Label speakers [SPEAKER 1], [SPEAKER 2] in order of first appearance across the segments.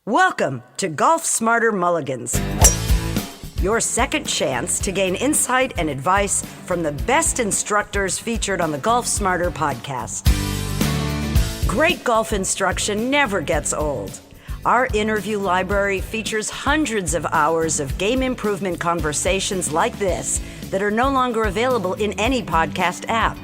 [SPEAKER 1] Welcome to Golf Smarter Mulligans, your second chance to gain insight and advice from the best instructors featured on the Golf Smarter podcast. Great golf instruction never gets old. Our interview library features hundreds of hours of game improvement conversations like this that are no longer available in any podcast app.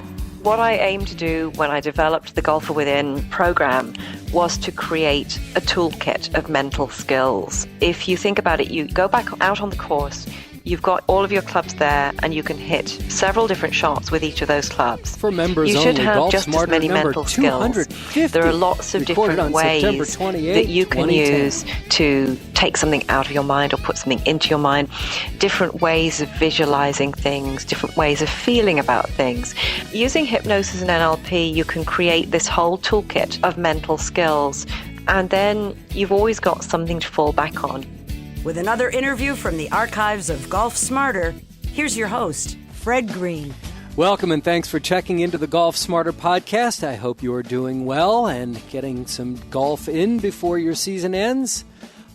[SPEAKER 2] What I aimed to do when I developed the Golfer Within program was to create a toolkit of mental skills. If you think about it, you go back out on the course, you've got all of your clubs there, and you can hit several different shots with each of those clubs.
[SPEAKER 3] For members
[SPEAKER 2] you
[SPEAKER 3] only,
[SPEAKER 2] should have
[SPEAKER 3] Golf
[SPEAKER 2] just as
[SPEAKER 3] Smarter
[SPEAKER 2] many
[SPEAKER 3] number
[SPEAKER 2] mental skills. There are lots of different ways that you can use to take something out of your mind or put something into your mind, different ways of visualizing things, different ways of feeling about things. Using hypnosis and NLP, you can create this whole toolkit of mental skills, and then you've always got something to fall back on.
[SPEAKER 1] With another interview from the archives of Golf Smarter, here's your host, Fred Green.
[SPEAKER 3] Welcome and thanks for checking into the Golf Smarter podcast. I hope you are doing well and getting some golf in before your season ends.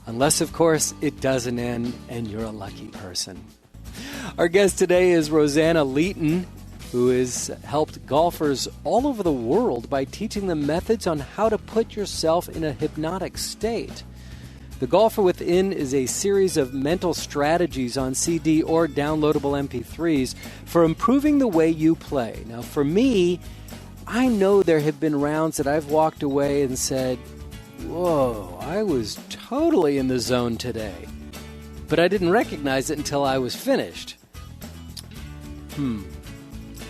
[SPEAKER 3] Unless, of course, it doesn't end and you're a lucky person. Our guest today is Roseanna Leaton, who has helped golfers all over the world by teaching them methods on how to put yourself in a hypnotic state. The Golfer Within is a series of mental strategies on CD or downloadable MP3s for improving the way you play. Now, for me, I know there have been rounds that I've walked away and said, whoa, I was totally in the zone today. But I didn't recognize it until I was finished.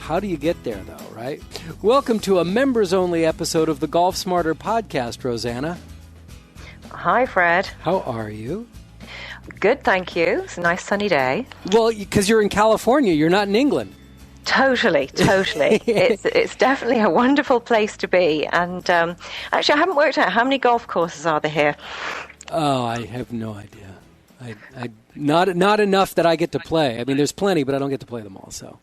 [SPEAKER 3] How do you get there, though, right? Welcome to a members-only episode of the Golf Smarter podcast, Roseanna.
[SPEAKER 2] Hi, Fred.
[SPEAKER 3] How are you?
[SPEAKER 2] Good, thank you. It's a nice sunny day.
[SPEAKER 3] Well, because you're in California, you're not in England.
[SPEAKER 2] Totally. It's definitely a wonderful place to be. And actually, I haven't worked out how many golf courses are there here.
[SPEAKER 3] Oh, I have no idea. I not enough that I get to play. I mean, there's plenty, but I don't get to play them all. So.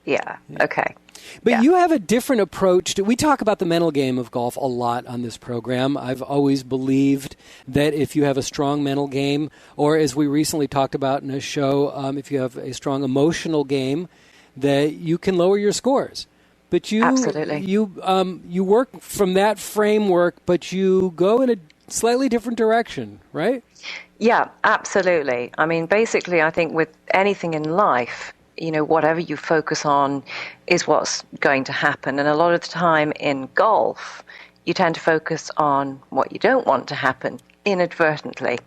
[SPEAKER 2] Yeah. Okay.
[SPEAKER 3] But you have a different approach we talk about the mental game of golf a lot on this program. I've always believed that if you have a strong mental game, or as we recently talked about in a show, if you have a strong emotional game, that you can lower your scores. But
[SPEAKER 2] Absolutely.
[SPEAKER 3] You work from that framework, but you go in a slightly different direction, right?
[SPEAKER 2] Yeah, absolutely. I mean, basically, I think with anything in life, whatever you focus on is what's going to happen. And a lot of the time in golf, you tend to focus on what you don't want to happen inadvertently.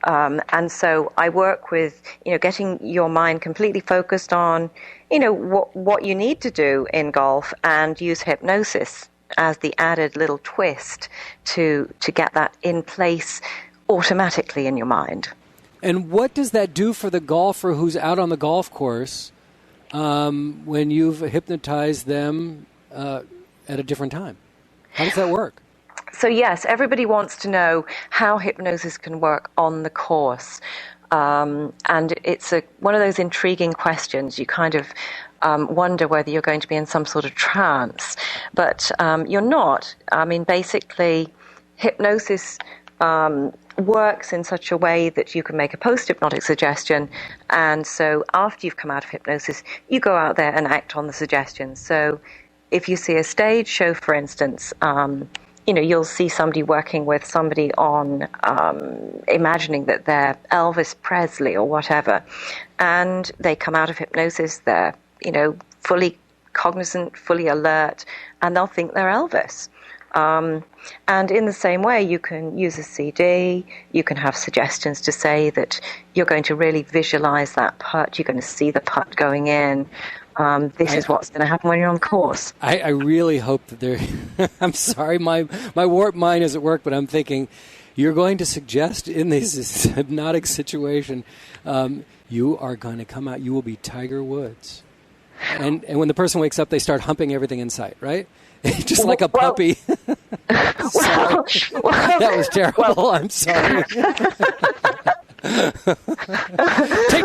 [SPEAKER 2] And so I work with, getting your mind completely focused on, what you need to do in golf, and use hypnosis as the added little twist to get that in place automatically in your mind.
[SPEAKER 3] And what does that do for the golfer who's out on the golf course when you've hypnotized them at a different time? How does that work?
[SPEAKER 2] So yes, everybody wants to know how hypnosis can work on the course. And it's one of those intriguing questions. You kind of wonder whether you're going to be in some sort of trance. But you're not. I mean, basically, hypnosis works in such a way that you can make a post-hypnotic suggestion, and so after you've come out of hypnosis, you go out there and act on the suggestion. So if you see a stage show, for instance, you'll see somebody working with somebody on imagining that they're Elvis Presley or whatever, and they come out of hypnosis, they're, fully cognizant, fully alert, and they'll think they're Elvis. And in the same way, you can use a CD, you can have suggestions to say that you're going to really visualize that putt, you're going to see the putt going in. This is what's going to happen when you're on course.
[SPEAKER 3] I really hope that there... I'm sorry, my warped mind is at work, but I'm thinking, you're going to suggest in this hypnotic situation, you are going to come out, you will be Tiger Woods. And when the person wakes up, they start humping everything in sight, right? Just like a puppy. That was terrible. I'm sorry.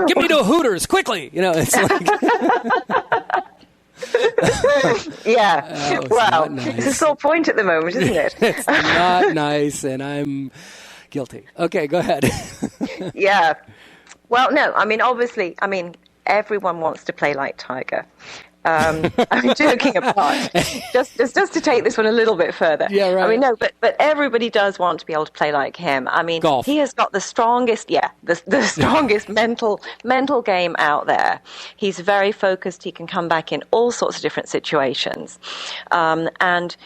[SPEAKER 3] Get me to Hooters quickly. It's like.
[SPEAKER 2] Yeah. Well, nice. It's a sore point at the moment, isn't it?
[SPEAKER 3] It's not nice, and I'm Guilty. Okay, go ahead.
[SPEAKER 2] Yeah. Well, no, obviously, everyone wants to play like Tiger. I'm joking apart. Just to take this one a little bit further.
[SPEAKER 3] Yeah, right.
[SPEAKER 2] No, but everybody does want to be able to play like him.
[SPEAKER 3] Golf.
[SPEAKER 2] He has got the strongest, the strongest mental game out there. He's very focused. He can come back in all sorts of different situations, and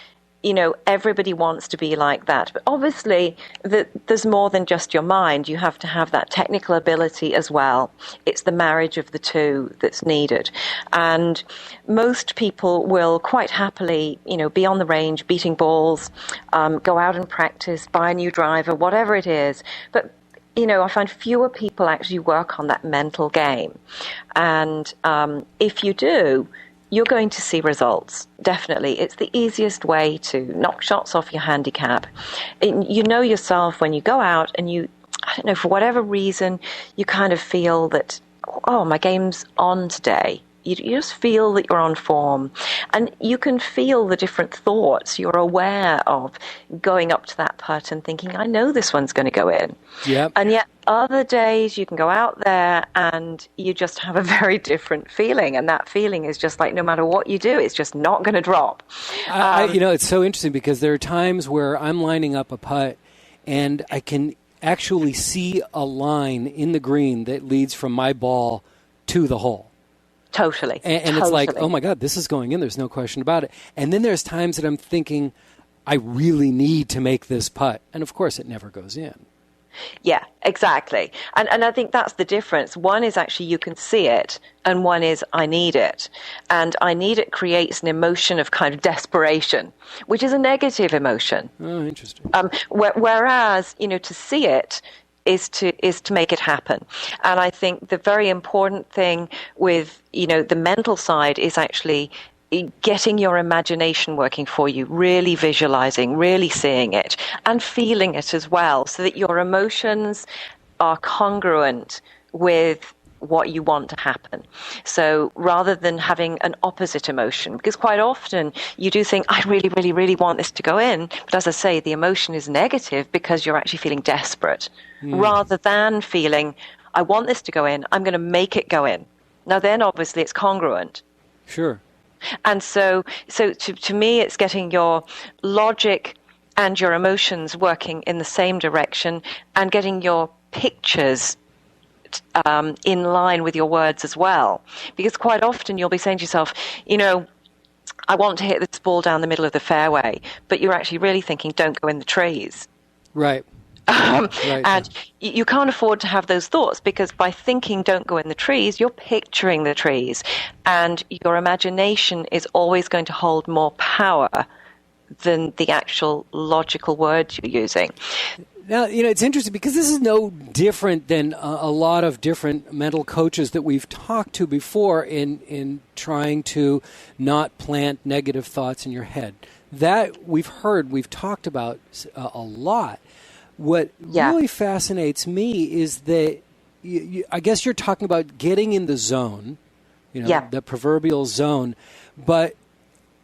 [SPEAKER 2] everybody wants to be like that. But obviously, there's more than just your mind. You have to have that technical ability as well. It's the marriage of the two that's needed. And most people will quite happily, be on the range, beating balls, go out and practice, buy a new driver, whatever it is. But I find fewer people actually work on that mental game. And if you do, you're going to see results, definitely. It's the easiest way to knock shots off your handicap. You know yourself when you go out and for whatever reason, you kind of feel that, oh, my game's on today. You just feel that you're on form. And you can feel the different thoughts you're aware of going up to that putt and thinking, I know this one's going to go in.
[SPEAKER 3] Yep.
[SPEAKER 2] And yet other days you can go out there and you just have a very different feeling. And that feeling is just like no matter what you do, it's just not going to drop.
[SPEAKER 3] It's so interesting because there are times where I'm lining up a putt and I can actually see a line in the green that leads from my ball to the hole.
[SPEAKER 2] Totally.
[SPEAKER 3] And it's like, oh my God, this is going in. There's no question about it. And then there's times that I'm thinking, I really need to make this putt. And of course, it never goes in.
[SPEAKER 2] Yeah, exactly. And I think that's the difference. One is actually you can see it, and one is I need it. And I need it creates an emotion of kind of desperation, which is a negative emotion.
[SPEAKER 3] Oh, interesting.
[SPEAKER 2] Whereas, to see it is to make it happen. And I think the very important thing with, the mental side is actually getting your imagination working for you, really visualizing, really seeing it, and feeling it as well, so that your emotions are congruent with what you want to happen. So rather than having an opposite emotion, because quite often you do think, I really, really, really want this to go in. But as I say, the emotion is negative because you're actually feeling desperate rather than feeling, I want this to go in. I'm going to make it go in. Now then, obviously, it's congruent.
[SPEAKER 3] Sure.
[SPEAKER 2] And so to me, it's getting your logic and your emotions working in the same direction and getting your pictures in line with your words as well. Because quite often you'll be saying to yourself, I want to hit this ball down the middle of the fairway, but you're actually really thinking, don't go in the trees.
[SPEAKER 3] Right.
[SPEAKER 2] Right. And you can't afford to have those thoughts, because by thinking don't go in the trees, you're picturing the trees, and your imagination is always going to hold more power than the actual logical words you're using.
[SPEAKER 3] Now, it's interesting because this is no different than a lot of different mental coaches that we've talked to before in trying to not plant negative thoughts in your head. That we've talked about a lot. What really fascinates me is that I guess you're talking about getting in the zone, the proverbial zone, but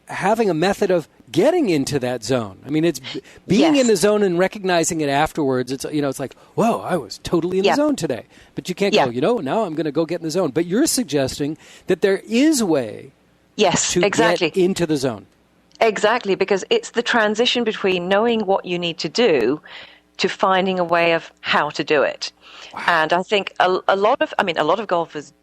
[SPEAKER 3] having a method of getting into that zone. I mean, it's being in the zone and recognizing it afterwards. It's it's like, whoa, I was totally in the zone today. But you can't go, now I'm going to go get in the zone. But you're suggesting that there is a way to get into the zone.
[SPEAKER 2] Exactly, because it's the transition between knowing what you need to do to finding a way of how to do it. Wow. And I think a lot of golfers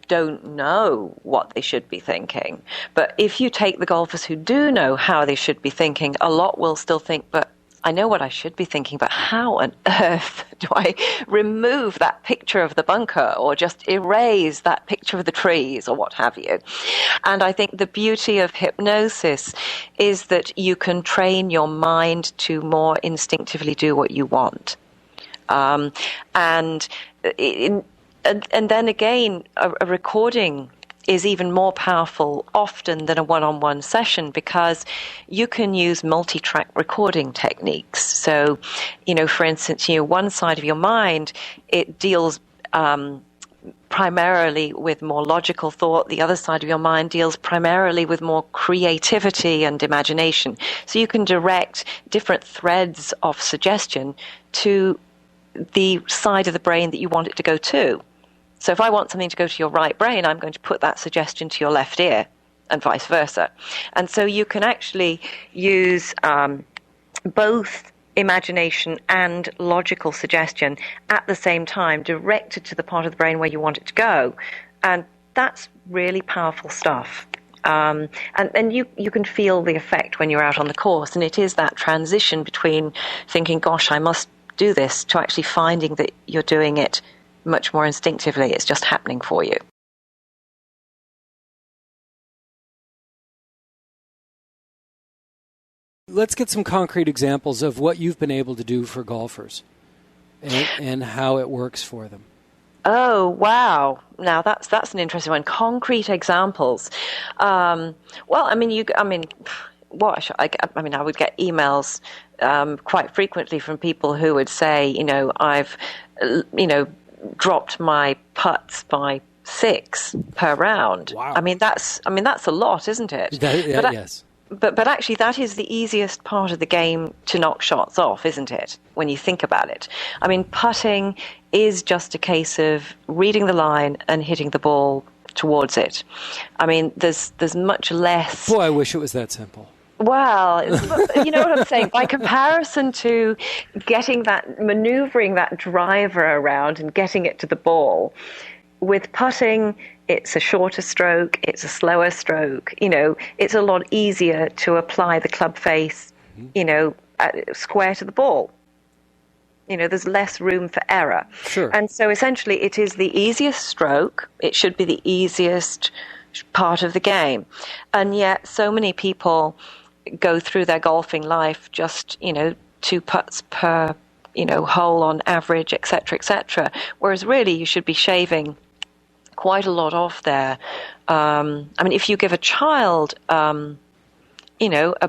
[SPEAKER 2] don't know what they should be thinking. But if you take the golfers who do know how they should be thinking, a lot will still think, but I know what I should be thinking, but how on earth do I remove that picture of the bunker or just erase that picture of the trees or what have you? And I think the beauty of hypnosis is that you can train your mind to more instinctively do what you want. And then again, a recording is even more powerful often than a one-on-one session, because you can use multi-track recording techniques. So, for instance, one side of your mind, it deals primarily with more logical thought. The other side of your mind deals primarily with more creativity and imagination. So you can direct different threads of suggestion to the side of the brain that you want it to go to. So if I want something to go to your right brain, I'm going to put that suggestion to your left ear, and vice versa. And so you can actually use both imagination and logical suggestion at the same time, directed to the part of the brain where you want it to go. And that's really powerful stuff. And you can feel the effect when you're out on the course. And it is that transition between thinking, gosh, I must do this, to actually finding that you're doing it much more instinctively. It's just happening for you.
[SPEAKER 3] Let's get some concrete examples of what you've been able to do for golfers and how it works for them.
[SPEAKER 2] Oh, wow. Now that's an interesting one. Concrete examples. I would get emails quite frequently from people who would say, I've, dropped my putts by 6 per round.
[SPEAKER 3] Wow.
[SPEAKER 2] That's a lot, isn't it?
[SPEAKER 3] Yes.
[SPEAKER 2] But actually, that is the easiest part of the game to knock shots off, isn't it? When you think about it. Putting is just a case of reading the line and hitting the ball towards it. There's much less.
[SPEAKER 3] Boy, I wish it was that simple.
[SPEAKER 2] Well, you know what I'm saying? By comparison to maneuvering that driver around and getting it to the ball, with putting, it's a shorter stroke, it's a slower stroke. It's a lot easier to apply the club face, square to the ball. There's less room for error.
[SPEAKER 3] Sure.
[SPEAKER 2] And so essentially it is the easiest stroke. It should be the easiest part of the game. And yet so many people go through their golfing life just, 2 putts per, hole on average, et cetera, whereas really you should be shaving quite a lot off there. If you give a child, a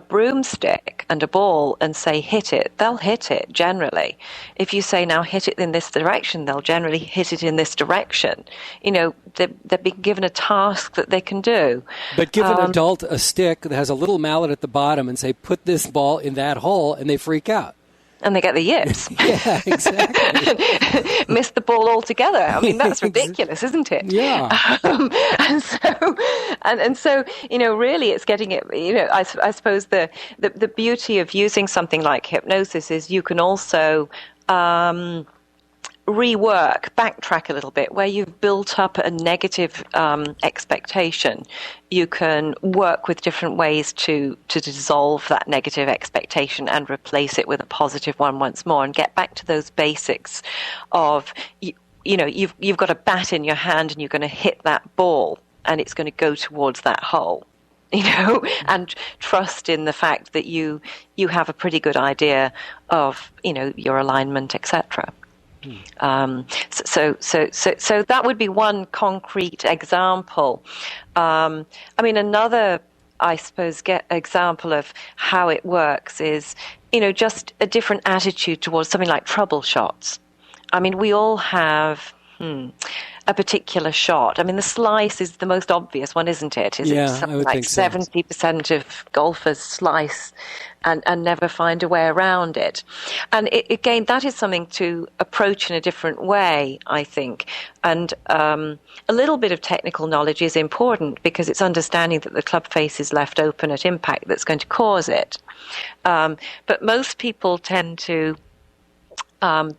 [SPEAKER 2] broomstick and a ball and say hit it, they'll hit it generally. If you say now hit it in this direction, they'll generally hit it in this direction. They're being given a task that they can do.
[SPEAKER 3] But give an adult a stick that has a little mallet at the bottom and say put this ball in that hole, and they freak out.
[SPEAKER 2] And they get the yips.
[SPEAKER 3] Yeah, exactly.
[SPEAKER 2] Miss the ball altogether. That's ridiculous, isn't it?
[SPEAKER 3] Yeah.
[SPEAKER 2] And so, really it's getting it, I suppose the beauty of using something like hypnosis is you can also backtrack a little bit where you've built up a negative expectation. You can work with different ways to dissolve that negative expectation and replace it with a positive one once more, and get back to those basics of you've got a bat in your hand and you're going to hit that ball and it's going to go towards that hole. And trust in the fact that you have a pretty good idea of your alignment, etc. So that would be one concrete example. Another, I suppose, example of how it works is, just a different attitude towards something like trouble shots. We all have a particular shot. The slice is the most obvious one, isn't it? Is it something like 70% of golfers slice and never find a way around it? And again, that is something to approach in a different way, I think. And a little bit of technical knowledge is important, because it's understanding that the club face is left open at impact that's going to cause it. But most people tend to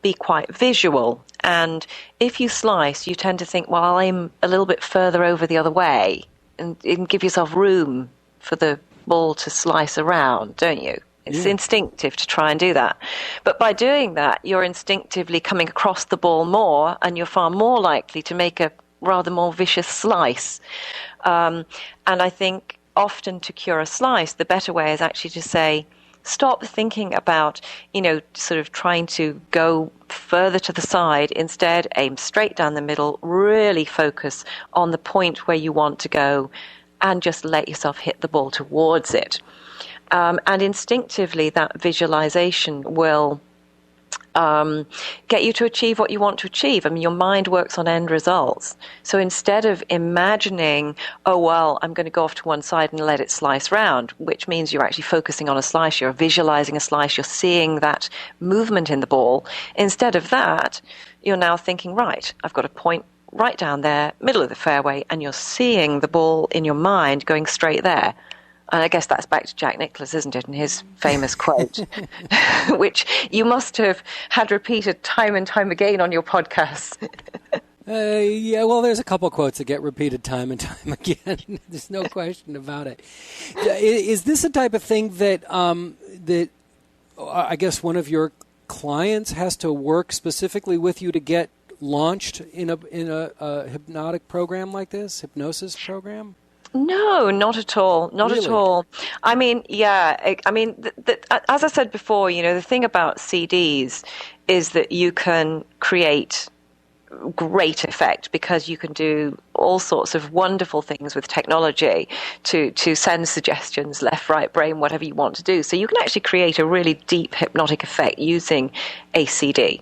[SPEAKER 2] be quite visual. And if you slice, you tend to think, well, I'm a little bit further over the other way, and give yourself room for the ball to slice around, don't you? It's instinctive to try and do that. But by doing that, you're instinctively coming across the ball more, and you're far more likely to make a rather more vicious slice. And I think often to cure a slice, the better way is actually to say, stop thinking about, sort of trying to go further to the side. Instead, aim straight down the middle, really focus on the point where you want to go, and just let yourself hit the ball towards it. And instinctively, that visualization will get you to achieve what you want to achieve. I mean, your mind works on end results. So instead of imagining, oh, well, I'm going to go off to one side and let it slice round, which means you're actually focusing on a slice, you're visualizing a slice, you're seeing that movement in the ball. Instead of that, you're now thinking, right, I've got a point right down there, middle of the fairway, and you're seeing the ball in your mind going straight there. And I guess that's back to Jack Nicklaus, isn't it, and his famous quote, which you must have had repeated time and time again on your podcast.
[SPEAKER 3] Yeah, well, there's a couple quotes that get repeated time and time again. There's no question about it. Is this a type of thing that that I guess one of your clients has to work specifically with you to get launched in a hypnotic program like this, hypnosis program?
[SPEAKER 2] No, not at all. Not
[SPEAKER 3] Really?
[SPEAKER 2] at all. I mean, yeah. I mean, as I said before, the thing about CDs is that you can create great effect because you can do all sorts of wonderful things with technology to send suggestions left, right, brain, whatever you want to do. So you can actually create a really deep hypnotic effect using a CD.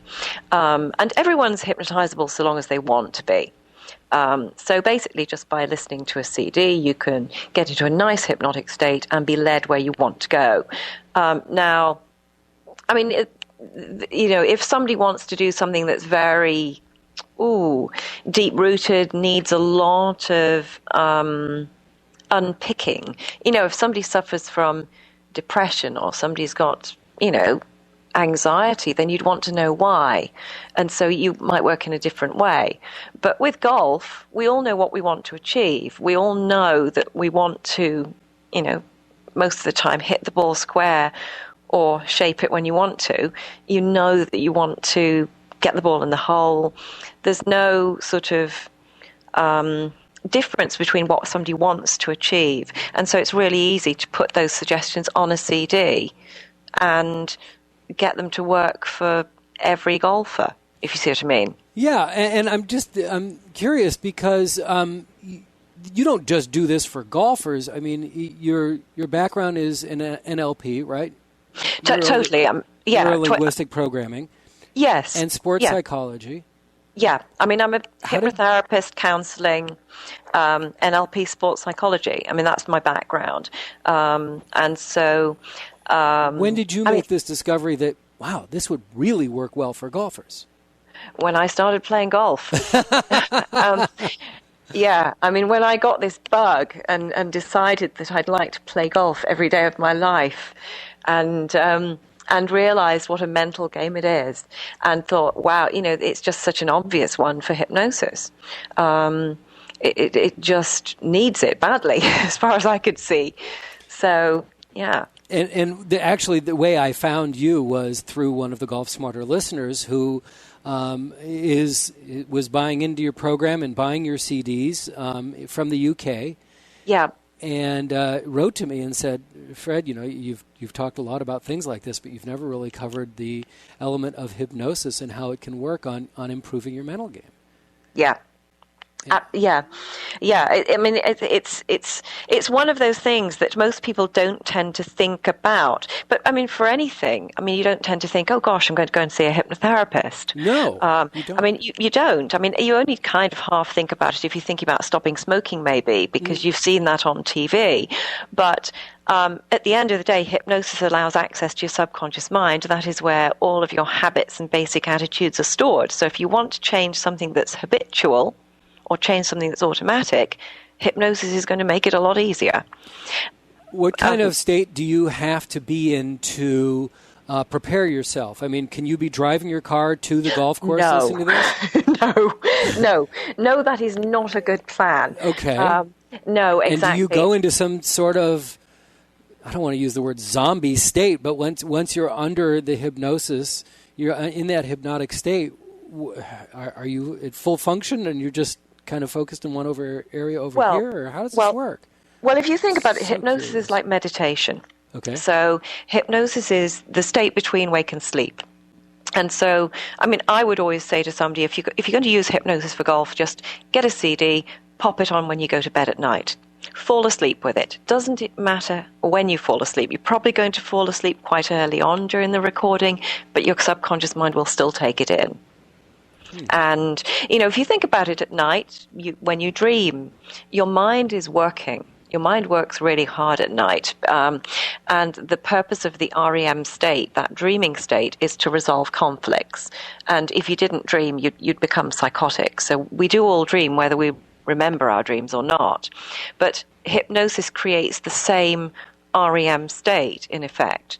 [SPEAKER 2] And everyone's hypnotizable so long as they want to be. So basically, just by listening to a CD, you can get into a nice hypnotic state and be led where you want to go. Now, I mean, if somebody wants to do something that's very, deep-rooted, needs a lot of unpicking, if somebody suffers from depression or somebody's got, anxiety, then you'd want to know why. And so you might work in a different way. But with golf, we all know what we want to achieve. We all know that we want to, most of the time hit the ball square or shape it when you want to. You know that you want to get the ball in the hole. There's no sort of difference between what somebody wants to achieve. And so it's really easy to put those suggestions on a CD and get them to work for every golfer, if you see what I mean.
[SPEAKER 3] Yeah, and I'm curious because you don't just do this for golfers. I mean, your background is in NLP, right?
[SPEAKER 2] Totally.
[SPEAKER 3] Neuro-linguistic programming.
[SPEAKER 2] Yes.
[SPEAKER 3] And sports psychology.
[SPEAKER 2] Yeah. I mean, I'm a hypnotherapist, counseling, NLP sports psychology. I mean, that's my background. And so...
[SPEAKER 3] when did you make this discovery that, wow, this would really work well for golfers?
[SPEAKER 2] When I started playing golf. Yeah, I mean, when I got this bug and decided that I'd like to play golf every day of my life and realized what a mental game it is and thought, wow, it's just such an obvious one for hypnosis. It just needs it badly, as far as I could see. So, yeah.
[SPEAKER 3] And actually, the way I found you was through one of the Golf Smarter listeners who was buying into your program and buying your CDs from the UK.
[SPEAKER 2] Yeah.
[SPEAKER 3] And wrote to me and said, Fred, you've talked a lot about things like this, but you've never really covered the element of hypnosis and how it can work on improving your mental game.
[SPEAKER 2] Yeah. Yeah. I mean, it's one of those things that most people don't tend to think about. But I mean, for anything, you don't tend to think, oh gosh, I'm going to go and see a hypnotherapist.
[SPEAKER 3] No, you don't.
[SPEAKER 2] I mean, you don't. I mean, you only kind of half think about it if you think about stopping smoking, maybe, because you've seen that on TV. But at the end of the day, hypnosis allows access to your subconscious mind. That is where all of your habits and basic attitudes are stored. So if you want to change something that's habitual, or change something that's automatic, hypnosis is going to make it a lot easier.
[SPEAKER 3] What kind of state do you have to be in to prepare yourself? I mean, can you be driving your car to the golf course listening to this?
[SPEAKER 2] No, that is not a good plan.
[SPEAKER 3] Okay.
[SPEAKER 2] No, exactly.
[SPEAKER 3] And do you go into some sort of, I don't want to use the word zombie state, but once you're under the hypnosis, you're in that hypnotic state, are you at full function and you're just kind of focused in one area over here, or how does this work?
[SPEAKER 2] Well, if you think about it, hypnosis is like meditation.
[SPEAKER 3] Okay.
[SPEAKER 2] So hypnosis is the state between wake and sleep. And so, I mean, I would always say to somebody, if you're going to use hypnosis for golf, just get a CD, pop it on when you go to bed at night. fall asleep with it. Doesn't it matter when you fall asleep? You're probably going to fall asleep quite early on during the recording, but your subconscious mind will still take it in. And, if you think about it at night, when you dream, your mind is working. Your mind works really hard at night. And the purpose of the REM state, that dreaming state, is to resolve conflicts. And if you didn't dream, you'd become psychotic. So we do all dream, whether we remember our dreams or not. But hypnosis creates the same REM state, in effect.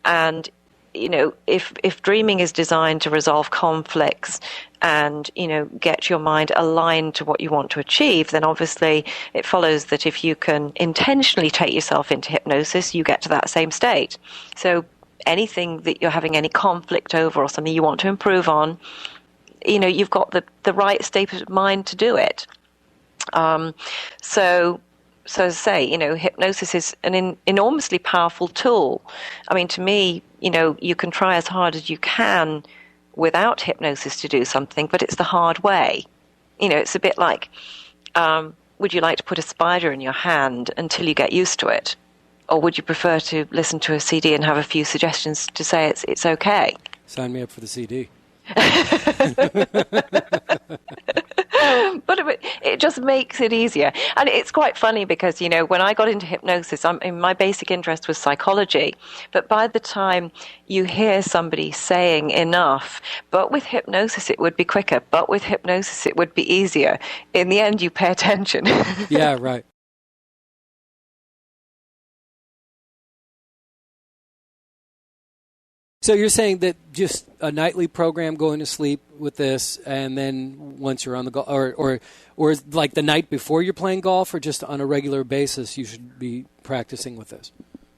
[SPEAKER 2] And if dreaming is designed to resolve conflicts and, get your mind aligned to what you want to achieve, then obviously it follows that if you can intentionally take yourself into hypnosis, you get to that same state. So anything that you're having any conflict over or something you want to improve on, you've got the right state of mind to do it. So as I say, hypnosis is an enormously powerful tool. I mean, to me, you can try as hard as you can without hypnosis to do something, but it's the hard way. It's a bit like, would you like to put a spider in your hand until you get used to it? Or would you prefer to listen to a CD and have a few suggestions to say it's okay?
[SPEAKER 3] Sign me up for the CD.
[SPEAKER 2] But it just makes it easier. And it's quite funny because, when I got into hypnosis, my basic interest was psychology. But by the time you hear somebody saying enough, but with hypnosis it would be quicker, but with hypnosis it would be easier, in the end you pay attention.
[SPEAKER 3] Yeah, right. So you're saying that just a nightly program going to sleep with this, and then once you're on the golf, or like the night before you're playing golf, or just on a regular basis, you should be practicing with this?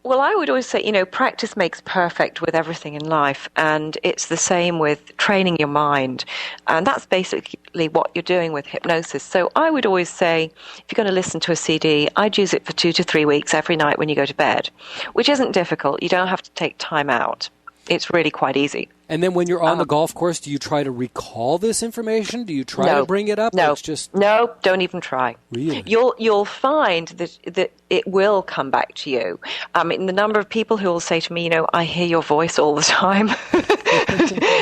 [SPEAKER 2] Well, I would always say, practice makes perfect with everything in life, and it's the same with training your mind, and that's basically what you're doing with hypnosis. So I would always say, if you're going to listen to a CD, I'd use it for 2 to 3 weeks every night when you go to bed, which isn't difficult. You don't have to take time out. It's really quite easy.
[SPEAKER 3] And then when you're on the golf course, do you try to recall this information? Do you try to bring it up?
[SPEAKER 2] No,
[SPEAKER 3] it's just...
[SPEAKER 2] no, don't even try.
[SPEAKER 3] Really?
[SPEAKER 2] You'll find that it will come back to you. The number of people who will say to me, I hear your voice all the time,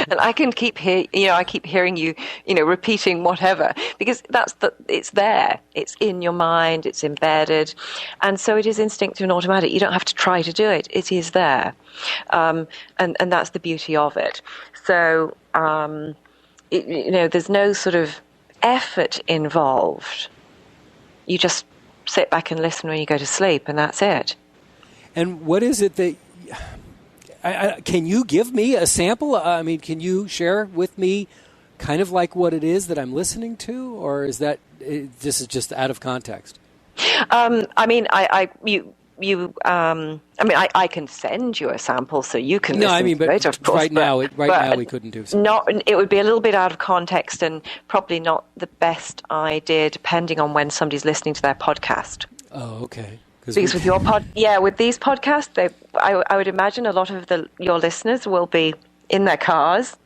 [SPEAKER 2] and I can keep hearing you, repeating whatever, because it's there. It's in your mind. It's embedded, and so it is instinctive and automatic. You don't have to try to do it. It is there, and that's the beauty of it. So, there's no sort of effort involved. You just sit back and listen when you go to sleep, and that's it.
[SPEAKER 3] And what is it that... can you give me a sample? Can you share with me kind of like what it is that I'm listening to? Or is that... this is just out of context? I can send you a sample so you can listen to it, of course. Right now we couldn't do so.
[SPEAKER 2] It would be a little bit out of context and probably not the best idea, depending on when somebody's listening to their podcast.
[SPEAKER 3] Oh, okay.
[SPEAKER 2] Because with your with these podcasts, I would imagine a lot of your listeners will be in their cars.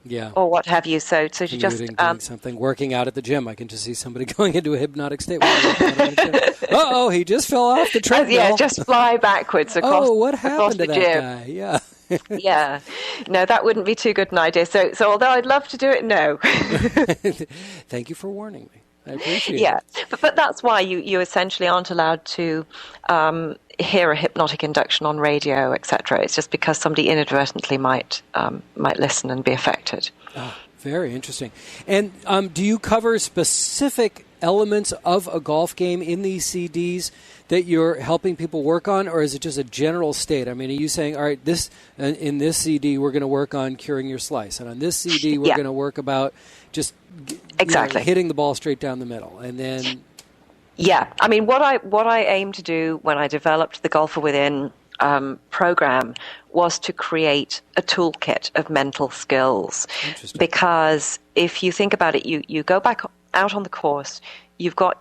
[SPEAKER 3] Yeah.
[SPEAKER 2] Or what have you. So to just...
[SPEAKER 3] doing something, working out at the gym. I can just see somebody going into a hypnotic state. Uh-oh, he just fell off the treadmill.
[SPEAKER 2] Yeah, just fly backwards across,
[SPEAKER 3] what happened to that
[SPEAKER 2] gym.
[SPEAKER 3] guy? Yeah.
[SPEAKER 2] Yeah. No, that wouldn't be too good an idea. So although I'd love to do it, no.
[SPEAKER 3] Thank you for warning me. I appreciate it.
[SPEAKER 2] Yeah, but that's why you essentially aren't allowed to hear a hypnotic induction on radio, etc. It's just because somebody inadvertently might listen and be affected.
[SPEAKER 3] Oh, very interesting. And do you cover specific elements of a golf game in these CDs that you're helping people work on, or is it just a general state? Are you saying, all right, in this CD we're going to work on curing your slice, and on this CD we're going to work about just hitting the ball straight down the middle, and then...
[SPEAKER 2] Yeah, what I aimed to do when I developed the Golfer Within program was to create a toolkit of mental skills. Because if you think about it, you go back out on the course, you've got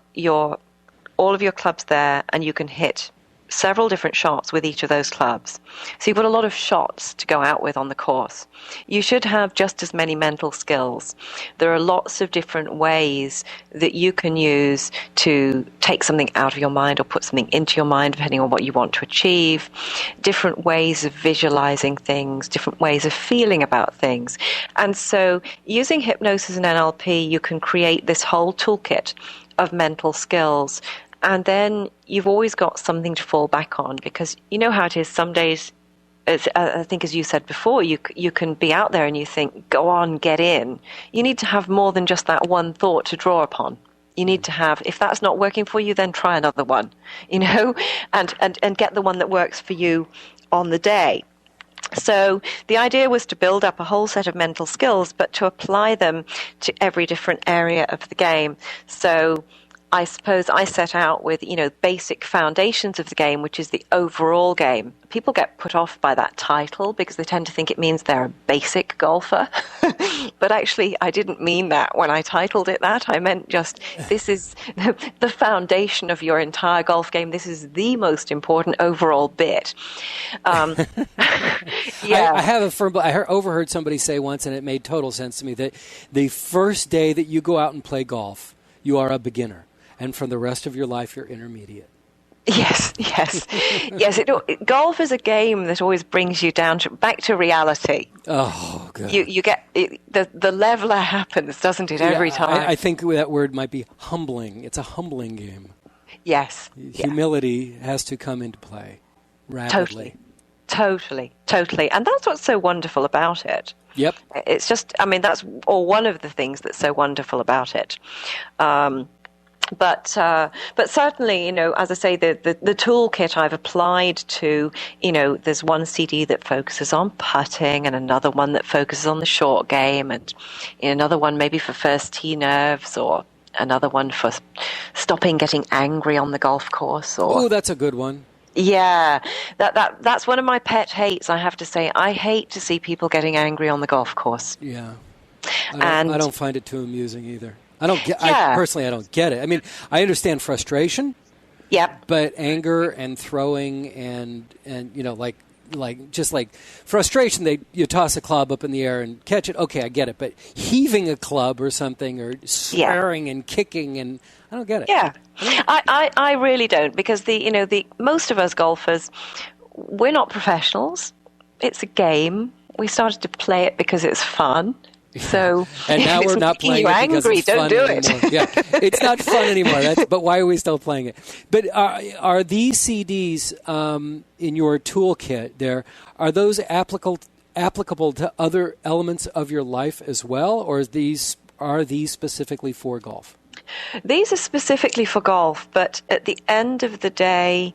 [SPEAKER 2] all of your clubs there, and you can hit several different shots with each of those clubs. So you've got a lot of shots to go out with on the course. You should have just as many mental skills. There are lots of different ways that you can use to take something out of your mind or put something into your mind, depending on what you want to achieve, different ways of visualizing things, different ways of feeling about things. And so using hypnosis and NLP, you can create this whole toolkit of mental skills. And then you've always got something to fall back on, because you know how it is. Some days, I think as you said before, you can be out there and you think, go on, get in. You need to have more than just that one thought to draw upon. You need to have, if that's not working for you, then try another one, and get the one that works for you on the day. So the idea was to build up a whole set of mental skills, but to apply them to every different area of the game. So I suppose I set out with, basic foundations of the game, which is the overall game. People get put off by that title because they tend to think it means they're a basic golfer. But actually, I didn't mean that when I titled it that. I meant just, this is the foundation of your entire golf game. This is the most important overall bit. Yeah.
[SPEAKER 3] I overheard somebody say once, and it made total sense to me, that the first day that you go out and play golf, you are a beginner. And for the rest of your life, you're intermediate.
[SPEAKER 2] Yes. Golf is a game that always brings you back to reality.
[SPEAKER 3] Oh, God.
[SPEAKER 2] You get the leveler happens, doesn't it? Every time.
[SPEAKER 3] I think that word might be humbling. It's a humbling game.
[SPEAKER 2] Yes.
[SPEAKER 3] Humility has to come into play rapidly.
[SPEAKER 2] Totally. And that's what's so wonderful about it.
[SPEAKER 3] Yep.
[SPEAKER 2] It's just, that's one of the things that's so wonderful about it. But certainly, as I say, the toolkit I've applied to, there's one CD that focuses on putting, and another one that focuses on the short game, and another one maybe for first tee nerves, or another one for stopping getting angry on the golf course.
[SPEAKER 3] Oh, that's a good one.
[SPEAKER 2] Yeah, that's one of my pet hates, I have to say. I hate to see people getting angry on the golf course.
[SPEAKER 3] Yeah, I don't find it too amusing either. I don't get it. I understand frustration.
[SPEAKER 2] Yep.
[SPEAKER 3] But anger and throwing and just like frustration, you toss a club up in the air and catch it. Okay, I get it. But heaving a club or something, or swearing and kicking, and I don't get it.
[SPEAKER 2] Yeah, I really don't, because the most of us golfers, we're not professionals. It's a game. We started to play it because it's fun. So,
[SPEAKER 3] and now we're not playing it because it's fun anymore. Yeah, it's not fun anymore. But why are we still playing it? But are these CDs in your toolkit there, are those applicable to other elements of your life as well, or are these specifically for golf?
[SPEAKER 2] These are specifically for golf, but at the end of the day,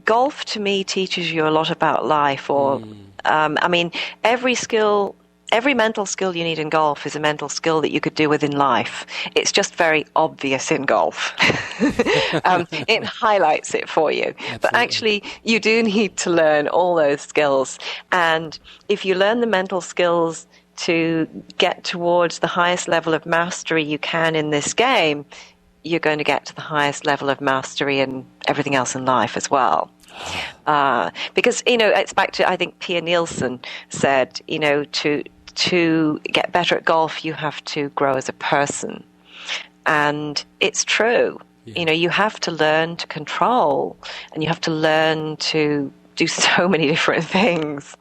[SPEAKER 2] golf to me teaches you a lot about life. Every mental skill you need in golf is a mental skill that you could do within life. It's just very obvious in golf. It highlights it for you. Absolutely. But actually, you do need to learn all those skills. And if you learn the mental skills to get towards the highest level of mastery you can in this game, you're going to get to the highest level of mastery in everything else in life as well. Because, it's back to, I think Pia Nielsen said, to get better at golf, you have to grow as a person. And it's true. Yeah. You have to learn to control, and you have to learn to do so many different things.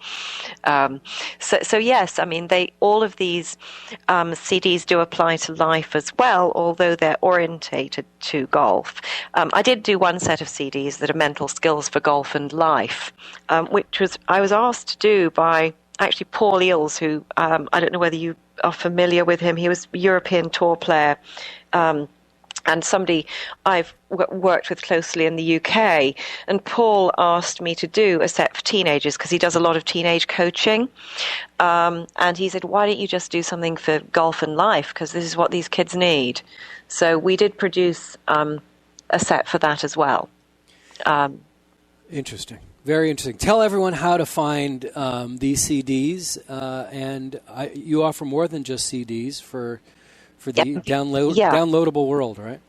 [SPEAKER 2] So yes, all of these CDs do apply to life as well, although they're orientated to golf. I did do one set of CDs that are mental skills for golf and life, which I was asked to do by actually Paul Eales, who I don't know whether you are familiar with him. He was a European tour player, and somebody I've worked with closely in the UK. And Paul asked me to do a set for teenagers because he does a lot of teenage coaching. And he said, why don't you just do something for golf and life, because this is what these kids need. So we did produce a set for that as well.
[SPEAKER 3] Interesting. Very interesting. Tell everyone how to find these CDs, and you offer more than just CDs for the downloadable world, right?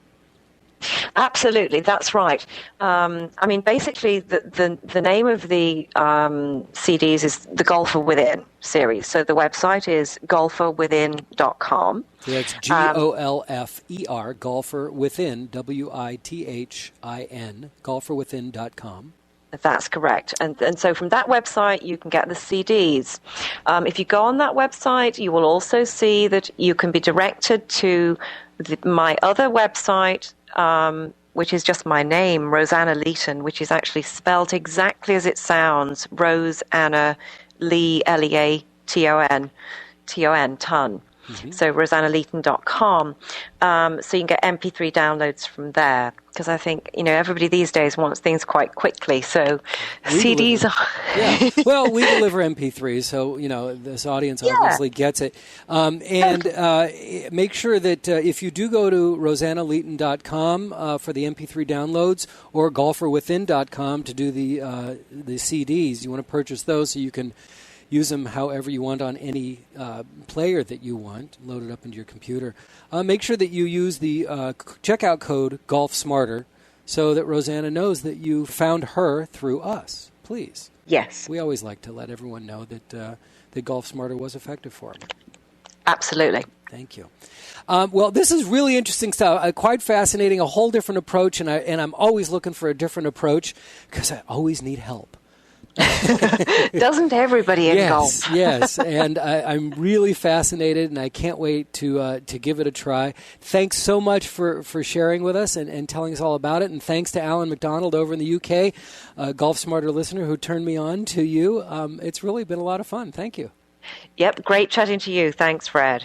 [SPEAKER 2] Absolutely, that's right. I mean, basically, the name of the CDs is the Golfer Within series. So the website is golferwithin.com.
[SPEAKER 3] So that's GOLFER, Golfer Within, WITHIN, golferwithin.com.
[SPEAKER 2] That's correct. And so from that website, you can get the CDs. If you go on that website, you will also see that you can be directed to my other website, which is just my name, Roseanna Leaton, which is actually spelled exactly as it sounds, Roseanna Lee, Leaton, ton. Mm-hmm. So RoseannaLeaton.com. So you can get MP3 downloads from there. Because I think, everybody these days wants things quite quickly. So CDs are...
[SPEAKER 3] Yeah. Well, we deliver MP3s, so, this audience obviously gets it. And make sure that if you do go to RoseannaLeaton.com for the MP3 downloads or GolferWithin.com to do the CDs, you want to purchase those so you can use them however you want on any player that you want, load it up into your computer. Make sure that you use the checkout code GolfSmarter so that Roseanna knows that you found her through us, please.
[SPEAKER 2] Yes.
[SPEAKER 3] We always like to let everyone know that GolfSmarter was effective for them.
[SPEAKER 2] Absolutely.
[SPEAKER 3] Thank you. Well, this is really interesting stuff, quite fascinating, a whole different approach, and I'm always looking for a different approach because I always need help.
[SPEAKER 2] Doesn't everybody in golf?
[SPEAKER 3] Yes, and I'm really fascinated, and I can't wait to give it a try. Thanks so much for sharing with us and telling us all about it, and thanks to Alan McDonald over in the UK, a Golf Smarter listener who turned me on to you. It's really been a lot of fun. Thank you.
[SPEAKER 2] Yep, great chatting to you. Thanks, Fred.